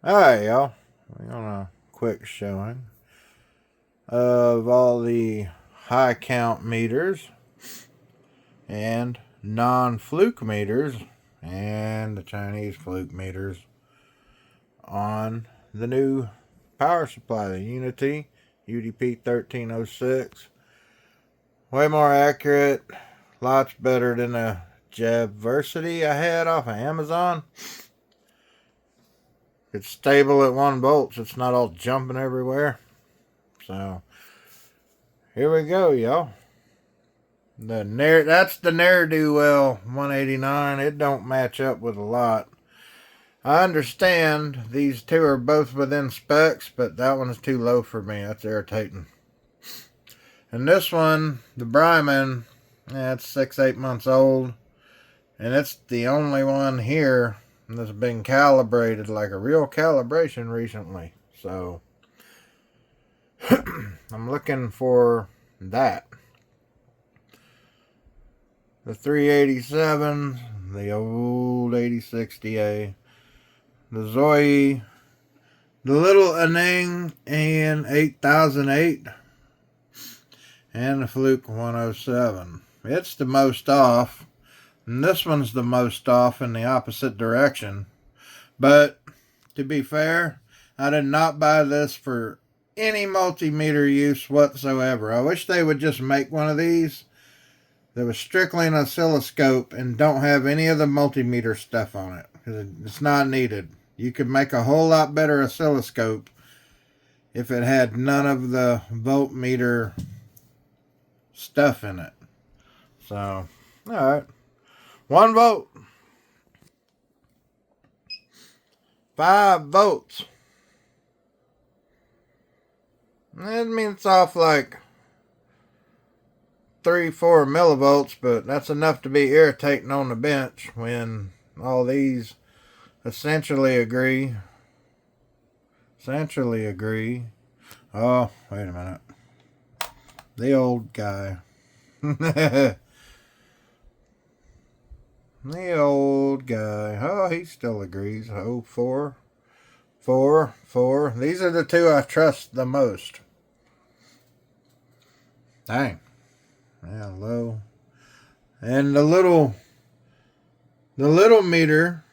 Alright, y'all. We're on a quick showing of all the high count meters and non-fluke meters and the Chinese fluke meters on the new power supply, the UNI-T UDP-1306. Way more accurate, lots better than the Jabversity I had off of Amazon. It's stable at 1 volt, so it's not all jumping everywhere. So here we go, y'all. That's the ne'er-do-well 189. It don't match up with a lot. I understand these two are both within specs, but that one is too low for me. That's irritating. And this one, the Brymen, it's 6-8 months old, and it's the only one here that's been calibrated like a real calibration recently. So I'm looking for that. The 387, the old 8060A, the Zoyi, the little Aneng and 8008, and the Fluke 107. It's the most off, and this one's the most off in the opposite direction. But to be fair, I did not buy this for any multimeter use whatsoever. I wish they would just make one of these that was strictly an oscilloscope and don't have any of the multimeter stuff on it, because it's not needed. You could make a whole lot better oscilloscope if it had none of the voltmeter stuff in it. So, alright. 1 volt. 5 volts. That means it's off like 3-4 millivolts, but that's enough to be irritating on the bench when all these essentially agree. Oh, wait a minute. The old guy. The old guy. Oh, he still agrees. Oh, 4. These are the two I trust the most. Dang. Yeah, low. And the little meter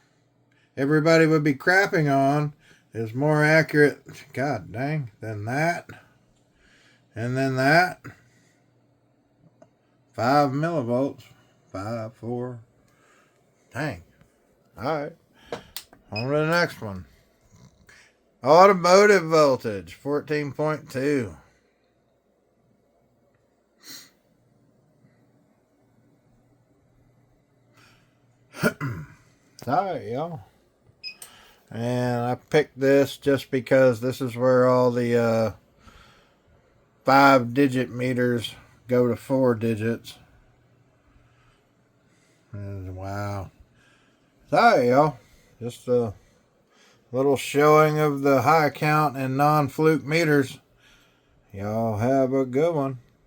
everybody would be crapping on is more accurate, god dang, than that. And then that. 5 millivolts. 5, 4. Dang. Alright. On to the next one. Automotive voltage, 14.2. Alright, y'all. And I picked this just because this is where all the 5-digit meters go to 4 digits. And wow. Sorry, y'all. Just a little showing of the high count and non-fluke meters. Y'all have a good one.